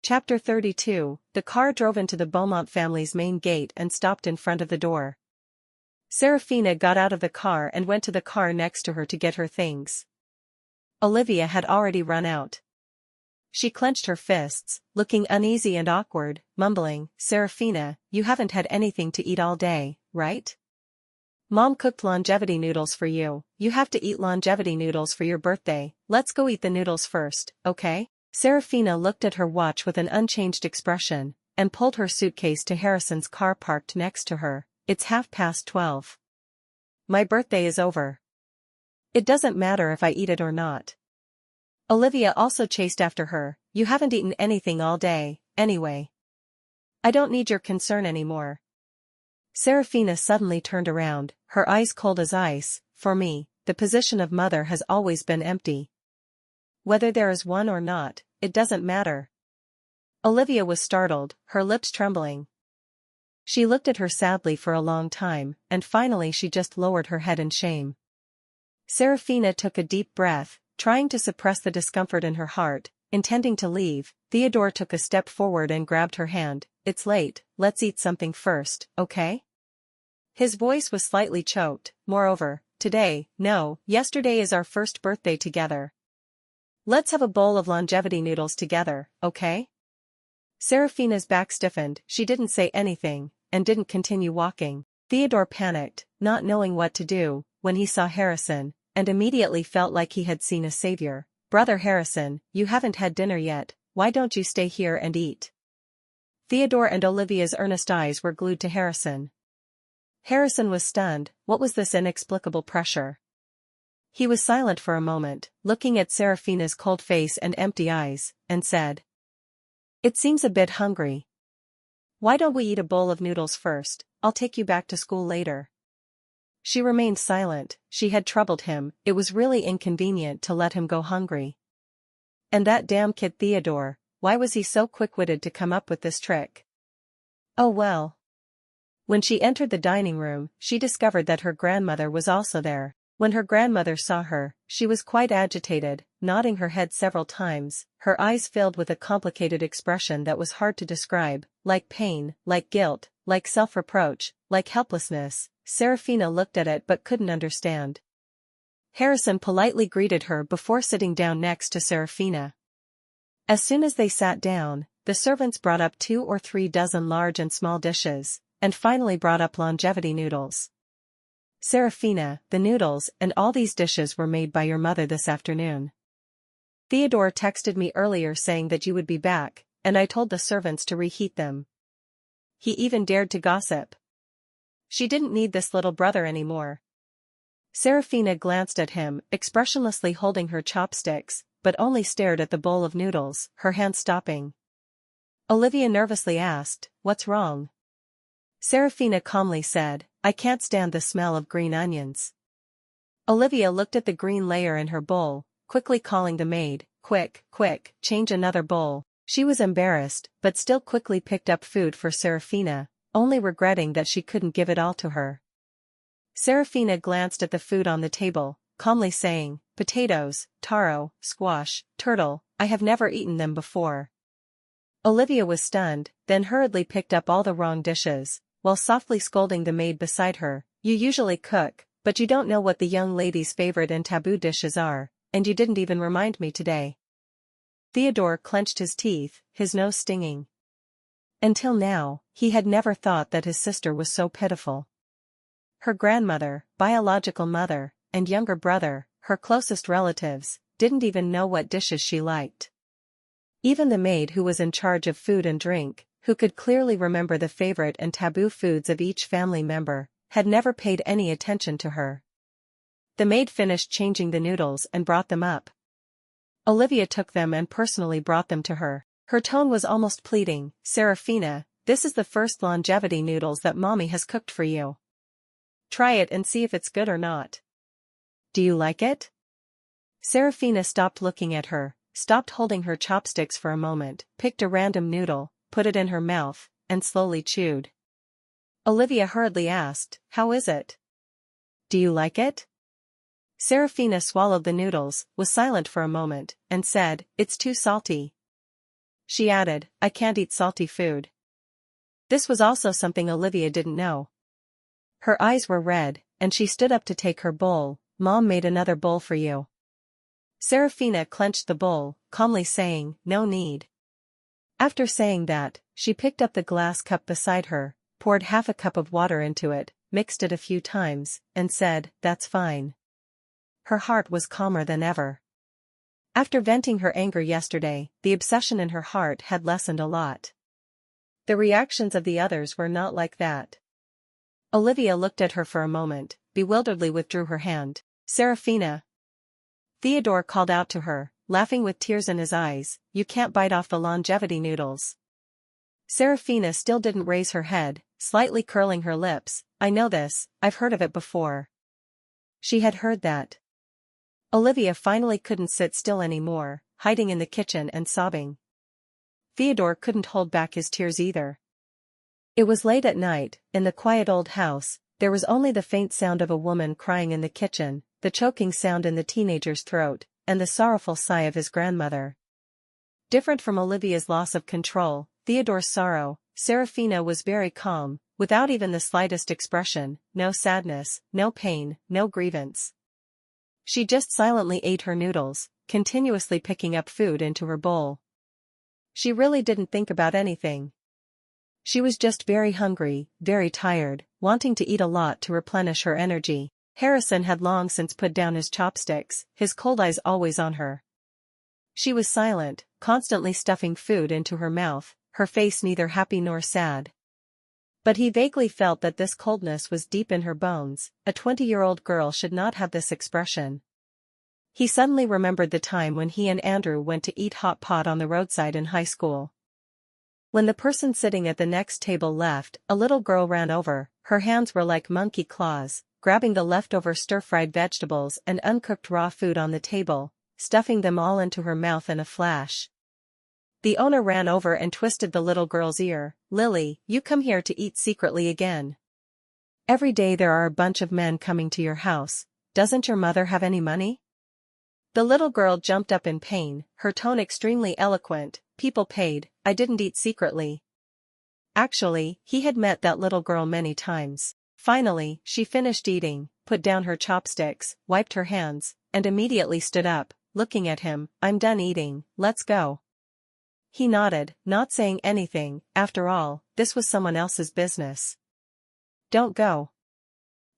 Chapter 32. The car drove into the Beaumont family's main gate and stopped in front of the door. Serafina got out of the car and went to the car next to her to get her things. Olivia had already run out. She clenched her fists, looking uneasy and awkward, mumbling, "Serafina, you haven't had anything to eat all day, right? Mom cooked longevity noodles for you. You have to eat longevity noodles for your birthday. Let's go eat the noodles first, okay?" Serafina looked at her watch with an unchanged expression, and pulled her suitcase to Harrison's car parked next to her. "It's 12:30. My birthday is over. It doesn't matter if I eat it or not." Olivia also chased after her. "You haven't eaten anything all day, anyway. I don't need your concern anymore." Serafina suddenly turned around, her eyes cold as ice. "For me, the position of mother has always been empty. Whether there is one or not, it doesn't matter." Olivia was startled, her lips trembling. She looked at her sadly for a long time, and finally she just lowered her head in shame. Serafina took a deep breath, trying to suppress the discomfort in her heart. Intending to leave, Theodore took a step forward and grabbed her hand. "It's late, let's eat something first, okay?" His voice was slightly choked. "Moreover, yesterday is our first birthday together. Let's have a bowl of longevity noodles together, okay?" Serafina's back stiffened. She didn't say anything, and didn't continue walking. Theodore panicked, not knowing what to do, when he saw Harrison, and immediately felt like he had seen a savior. "Brother Harrison, you haven't had dinner yet, why don't you stay here and eat?" Theodore and Olivia's earnest eyes were glued to Harrison. Harrison was stunned. What was this inexplicable pressure? He was silent for a moment, looking at Serafina's cold face and empty eyes, and said, "It seems a bit hungry. Why don't we eat a bowl of noodles first? I'll take you back to school later." She remained silent. She had troubled him. It was really inconvenient to let him go hungry. And that damn kid Theodore, why was he so quick-witted to come up with this trick? Oh well. When she entered the dining room, she discovered that her grandmother was also there. When her grandmother saw her, she was quite agitated, nodding her head several times, her eyes filled with a complicated expression that was hard to describe, like pain, like guilt, like self-reproach, like helplessness. Serafina looked at it but couldn't understand. Harrison politely greeted her before sitting down next to Serafina. As soon as they sat down, the servants brought up 2 or 3 dozen large and small dishes, and finally brought up longevity noodles. "Serafina, the noodles and all these dishes were made by your mother this afternoon. Theodore texted me earlier saying that you would be back, and I told the servants to reheat them. He even dared to gossip. She didn't need this little brother anymore." Serafina glanced at him, expressionlessly holding her chopsticks, but only stared at the bowl of noodles, her hand stopping. Olivia nervously asked, "What's wrong?" Serafina calmly said, "I can't stand the smell of green onions." Olivia looked at the green layer in her bowl, quickly calling the maid. Quick, change another bowl." She was embarrassed, but still quickly picked up food for Serafina, only regretting that she couldn't give it all to her. Serafina glanced at the food on the table, calmly saying, "Potatoes, taro, squash, turtle, I have never eaten them before." Olivia was stunned, then hurriedly picked up all the wrong dishes, while softly scolding the maid beside her. "You usually cook, but you don't know what the young lady's favorite and taboo dishes are, and you didn't even remind me today." Theodore clenched his teeth, his nose stinging. Until now, he had never thought that his sister was so pitiful. Her grandmother, biological mother, and younger brother, her closest relatives, didn't even know what dishes she liked. Even the maid who was in charge of food and drink, who could clearly remember the favorite and taboo foods of each family member, had never paid any attention to her. The maid finished changing the noodles and brought them up. Olivia took them and personally brought them to her. Her tone was almost pleading. "Serafina, this is the first longevity noodles that Mommy has cooked for you. Try it and see if it's good or not. Do you like it?" Serafina stopped looking at her, stopped holding her chopsticks for a moment, picked a random noodle, put it in her mouth, and slowly chewed. Olivia hurriedly asked, "How is it? Do you like it?" Serafina swallowed the noodles, was silent for a moment, and said, "It's too salty." she added, I can't eat salty food. This was also something Olivia didn't know. Her eyes were red, and she stood up to take her bowl. Mom made another bowl for you. Serafina clenched the bowl, calmly saying, no need. After saying that, she picked up the glass cup beside her, poured half a cup of water into it, mixed it a few times, and said, that's fine. Her heart was calmer than ever. After venting her anger yesterday, the obsession in her heart had lessened a lot. The reactions of the others were not like that. Olivia looked at her for a moment, bewilderedly withdrew her hand. Serafina. Theodore called out to her, laughing with tears in his eyes, you can't bite off the longevity noodles. Serafina still didn't raise her head, slightly curling her lips. I know this, I've heard of it before. She had heard that. Olivia finally couldn't sit still anymore, hiding in the kitchen and sobbing. Theodore couldn't hold back his tears either. It was late at night, in the quiet old house. There was only the faint sound of a woman crying in the kitchen, the choking sound in the teenager's throat, and the sorrowful sigh of his grandmother. Different from Olivia's loss of control, Theodore's sorrow, Serafina was very calm, without even the slightest expression, no sadness, no pain, no grievance. She just silently ate her noodles, continuously picking up food into her bowl. She really didn't think about anything. She was just very hungry, very tired, wanting to eat a lot to replenish her energy. Harrison had long since put down his chopsticks, his cold eyes always on her. She was silent, constantly stuffing food into her mouth, her face neither happy nor sad. But he vaguely felt that this coldness was deep in her bones. A 20-year-old girl should not have this expression. He suddenly remembered the time when he and Andrew went to eat hot pot on the roadside in high school. When the person sitting at the next table left, a little girl ran over, her hands were like monkey claws, grabbing the leftover stir-fried vegetables and uncooked raw food on the table, stuffing them all into her mouth in a flash. The owner ran over and twisted the little girl's ear. Lily, you come here to eat secretly again. Every day there are a bunch of men coming to your house. Doesn't your mother have any money? The little girl jumped up in pain, her tone extremely eloquent. People paid, I didn't eat secretly. Actually, he had met that little girl many times. Finally, she finished eating, put down her chopsticks, wiped her hands, and immediately stood up, looking at him. I'm done eating, let's go. He nodded, not saying anything. After all, this was someone else's business. Don't go.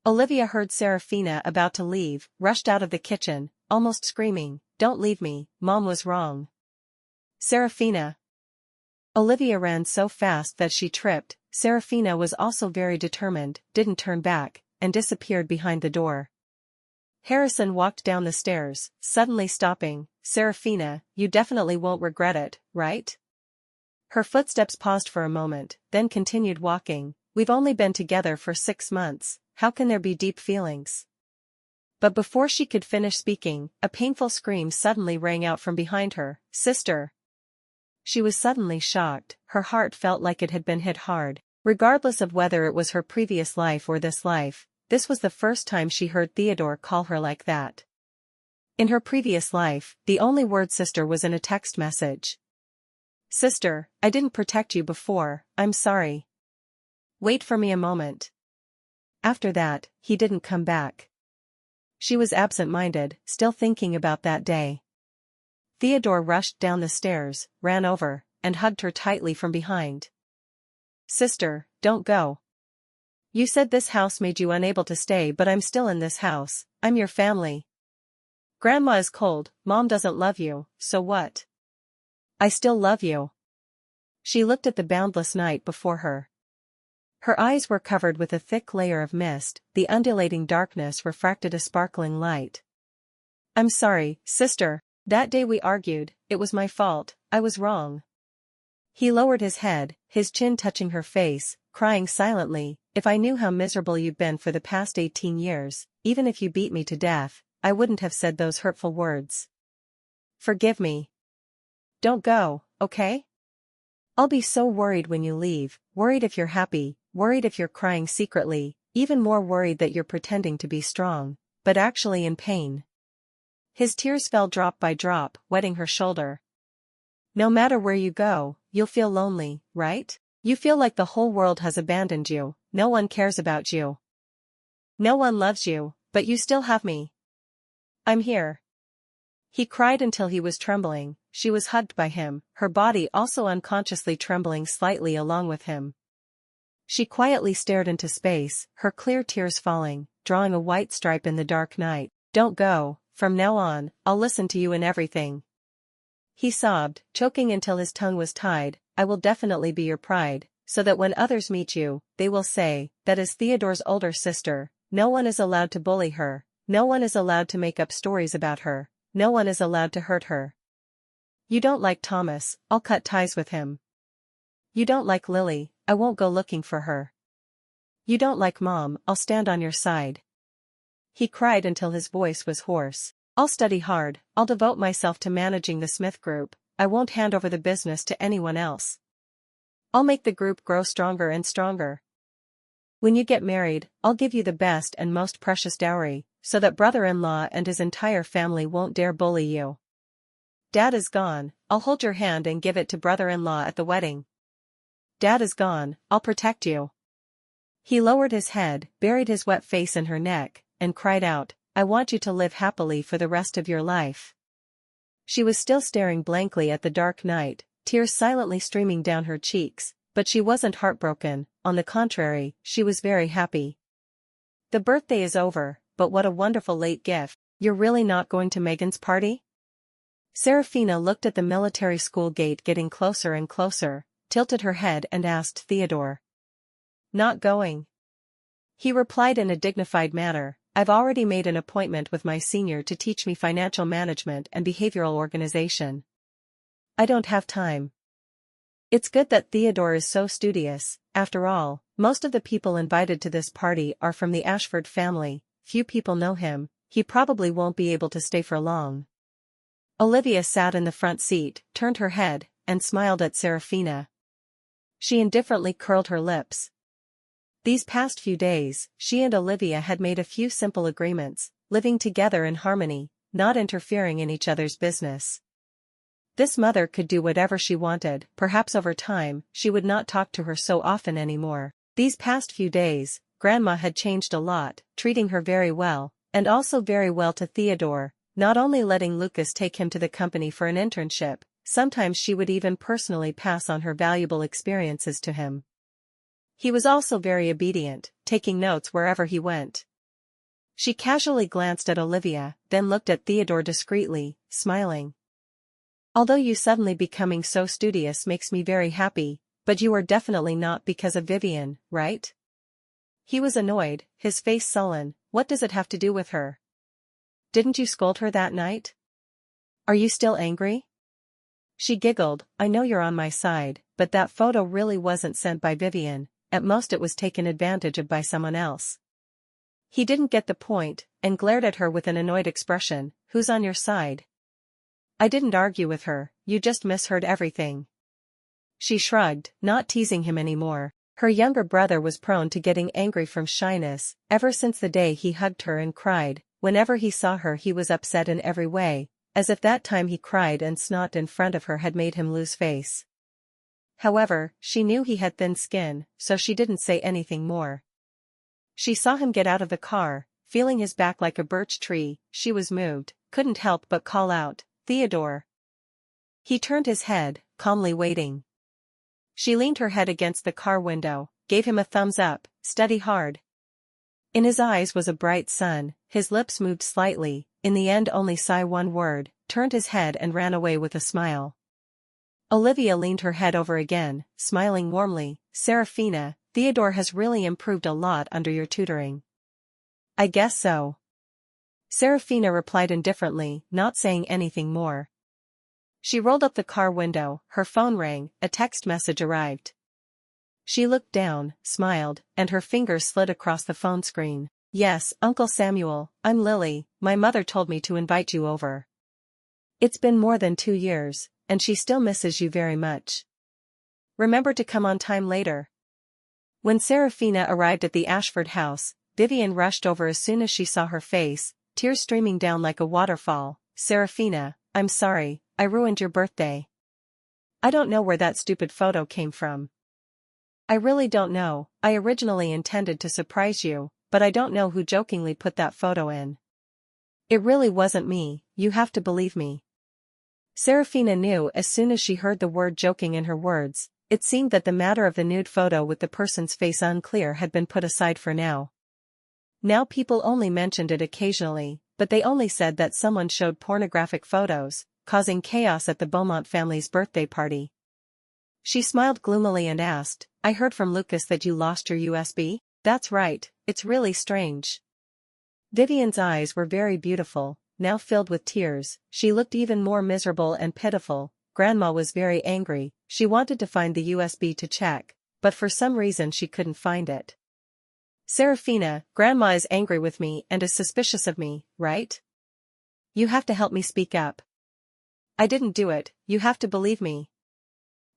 Olivia heard Serafina about to leave, rushed out of the kitchen, almost screaming, don't leave me, Mom was wrong. Serafina. Olivia ran so fast that she tripped. Serafina was also very determined, didn't turn back, and disappeared behind the door. Harrison walked down the stairs, suddenly stopping. Serafina, you definitely won't regret it, right? Her footsteps paused for a moment, then continued walking. We've only been together for 6 months, how can there be deep feelings? But before she could finish speaking, a painful scream suddenly rang out from behind her. Sister! She was suddenly shocked, her heart felt like it had been hit hard. Regardless of whether it was her previous life or this life, this was the first time she heard Theodore call her like that. In her previous life, the only word sister was in a text message. Sister, I didn't protect you before, I'm sorry. Wait for me a moment. After that, he didn't come back. She was absent-minded, still thinking about that day. Theodore rushed down the stairs, ran over, and hugged her tightly from behind. Sister, don't go. You said this house made you unable to stay, but I'm still in this house, I'm your family. Grandma is cold, Mom doesn't love you, so what? I still love you. She looked at the boundless night before her. Her eyes were covered with a thick layer of mist, the undulating darkness refracted a sparkling light. I'm sorry, sister, that day we argued, it was my fault, I was wrong. He lowered his head, his chin touching her face, crying silently, if I knew how miserable you'd been for the past 18 years, even if you beat me to death, I wouldn't have said those hurtful words. Forgive me. Don't go, okay? I'll be so worried when you leave, worried if you're happy, worried if you're crying secretly, even more worried that you're pretending to be strong, but actually in pain. His tears fell drop by drop, wetting her shoulder. No matter where you go, you'll feel lonely, right? You feel like the whole world has abandoned you, no one cares about you. No one loves you, but you still have me. I'm here. He cried until he was trembling. She was hugged by him, her body also unconsciously trembling slightly along with him. She quietly stared into space, her clear tears falling, drawing a white stripe in the dark night. Don't go, from now on, I'll listen to you in everything. He sobbed, choking until his tongue was tied. I will definitely be your pride, so that when others meet you, they will say, that is Theodore's older sister. No one is allowed to bully her, no one is allowed to make up stories about her, no one is allowed to hurt her. You don't like Thomas, I'll cut ties with him. You don't like Lily, I won't go looking for her. You don't like Mom, I'll stand on your side. He cried until his voice was hoarse. I'll study hard, I'll devote myself to managing the Smith Group, I won't hand over the business to anyone else. I'll make the group grow stronger and stronger. When you get married, I'll give you the best and most precious dowry, so that brother-in-law and his entire family won't dare bully you. Dad is gone, I'll hold your hand and give it to brother-in-law at the wedding. Dad is gone, I'll protect you. He lowered his head, buried his wet face in her neck, and cried out, I want you to live happily for the rest of your life. She was still staring blankly at the dark night, tears silently streaming down her cheeks, but she wasn't heartbroken, on the contrary, she was very happy. The birthday is over, but what a wonderful late gift. You're really not going to Megan's party? Serafina looked at the military school gate getting closer and closer, tilted her head and asked Theodore. Not going. He replied in a dignified manner, I've already made an appointment with my senior to teach me financial management and behavioral organization. I don't have time. It's good that Theodore is so studious. After all, most of the people invited to this party are from the Ashford family, few people know him, he probably won't be able to stay for long. Olivia sat in the front seat, turned her head, and smiled at Serafina. She indifferently curled her lips. These past few days, she and Olivia had made a few simple agreements, living together in harmony, not interfering in each other's business. This mother could do whatever she wanted, perhaps over time, she would not talk to her so often anymore. These past few days, Grandma had changed a lot, treating her very well, and also very well to Theodore, not only letting Lucas take him to the company for an internship, sometimes she would even personally pass on her valuable experiences to him. He was also very obedient, taking notes wherever he went. She casually glanced at Olivia, then looked at Theodore discreetly, smiling. Although you suddenly becoming so studious makes me very happy, but you are definitely not because of Vivian, right? He was annoyed, his face sullen. What does it have to do with her? Didn't you scold her that night? Are you still angry? She giggled, I know you're on my side, but that photo really wasn't sent by Vivian. At most it was taken advantage of by someone else. He didn't get the point, and glared at her with an annoyed expression. Who's on your side? I didn't argue with her, you just misheard everything. She shrugged, not teasing him anymore. Her younger brother was prone to getting angry from shyness, ever since the day he hugged her and cried. Whenever he saw her he was upset in every way, as if that time he cried and snot in front of her had made him lose face. However, she knew he had thin skin, so she didn't say anything more. She saw him get out of the car, feeling his back like a birch tree. She was moved, couldn't help but call out, Theodore. He turned his head, calmly waiting. She leaned her head against the car window, gave him a thumbs up, study hard. In his eyes was a bright sun, his lips moved slightly, in the end only sigh one word, turned his head and ran away with a smile. Olivia leaned her head over again, smiling warmly. Serafina, Theodore has really improved a lot under your tutoring. I guess so. Serafina replied indifferently, not saying anything more. She rolled up the car window, her phone rang, a text message arrived. She looked down, smiled, and her fingers slid across the phone screen. Yes, Uncle Samuel, I'm Lily, my mother told me to invite you over. It's been more than 2 years, and she still misses you very much. Remember to come on time later. When Serafina arrived at the Ashford house, Vivian rushed over as soon as she saw her face, tears streaming down like a waterfall. Serafina, I'm sorry, I ruined your birthday. I don't know where that stupid photo came from. I really don't know. I originally intended to surprise you, but I don't know who jokingly put that photo in. It really wasn't me, you have to believe me. Serafina knew as soon as she heard the word joking in her words. It seemed that the matter of the nude photo with the person's face unclear had been put aside for now. Now people only mentioned it occasionally, but they only said that someone showed pornographic photos, causing chaos at the Beaumont family's birthday party. She smiled gloomily and asked, I heard from Lucas that you lost your USB? That's right, it's really strange. Vivian's eyes were very beautiful, now filled with tears. She looked even more miserable and pitiful. Grandma was very angry. She wanted to find the USB to check, but for some reason she couldn't find it. Serafina, Grandma is angry with me and is suspicious of me, right? You have to help me speak up. I didn't do it, you have to believe me.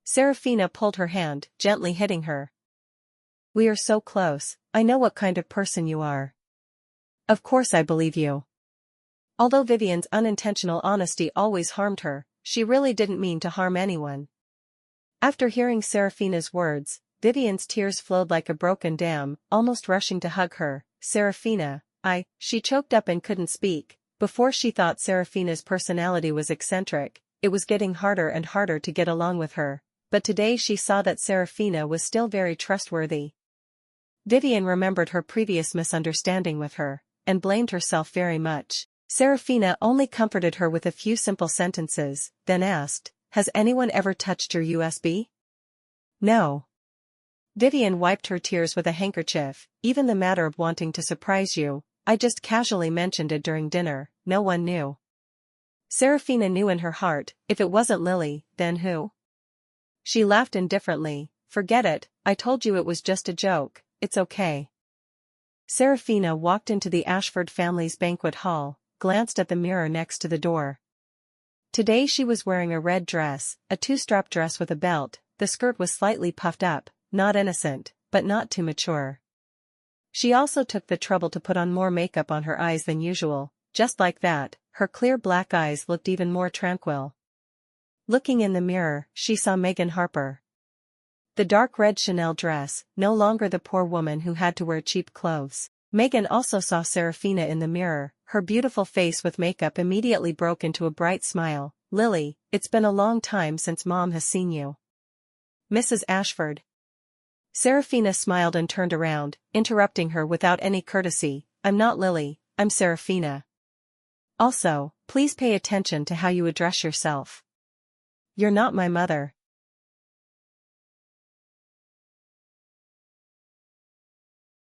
Serafina pulled her hand, gently hitting her. We are so close, I know what kind of person you are. Of course I believe you. Although Vivian's unintentional honesty always harmed her, she really didn't mean to harm anyone. After hearing Serafina's words, Vivian's tears flowed like a broken dam, almost rushing to hug her. Serafina, she choked up and couldn't speak. Before she thought Serafina's personality was eccentric, it was getting harder and harder to get along with her, but today she saw that Serafina was still very trustworthy. Vivian remembered her previous misunderstanding with her, and blamed herself very much. Serafina only comforted her with a few simple sentences, then asked, Has anyone ever touched your USB? No. Vivian wiped her tears with a handkerchief. Even the matter of wanting to surprise you, I just casually mentioned it during dinner, no one knew. Serafina knew in her heart, if it wasn't Lily, then who? She laughed indifferently. Forget it, I told you it was just a joke, it's okay. Serafina walked into the Ashford family's banquet hall, glanced at the mirror next to the door. Today she was wearing a red dress, a two-strap dress with a belt. The skirt was slightly puffed up, not innocent, but not too mature. She also took the trouble to put on more makeup on her eyes than usual. Just like that, her clear black eyes looked even more tranquil. Looking in the mirror, she saw Megan Harper. The dark red Chanel dress, no longer the poor woman who had to wear cheap clothes. Megan also saw Serafina in the mirror. Her beautiful face with makeup immediately broke into a bright smile. Lily, it's been a long time since Mom has seen you. Mrs. Ashford. Serafina smiled and turned around, interrupting her without any courtesy. I'm not Lily, I'm Serafina. Also, please pay attention to how you address yourself. You're not my mother.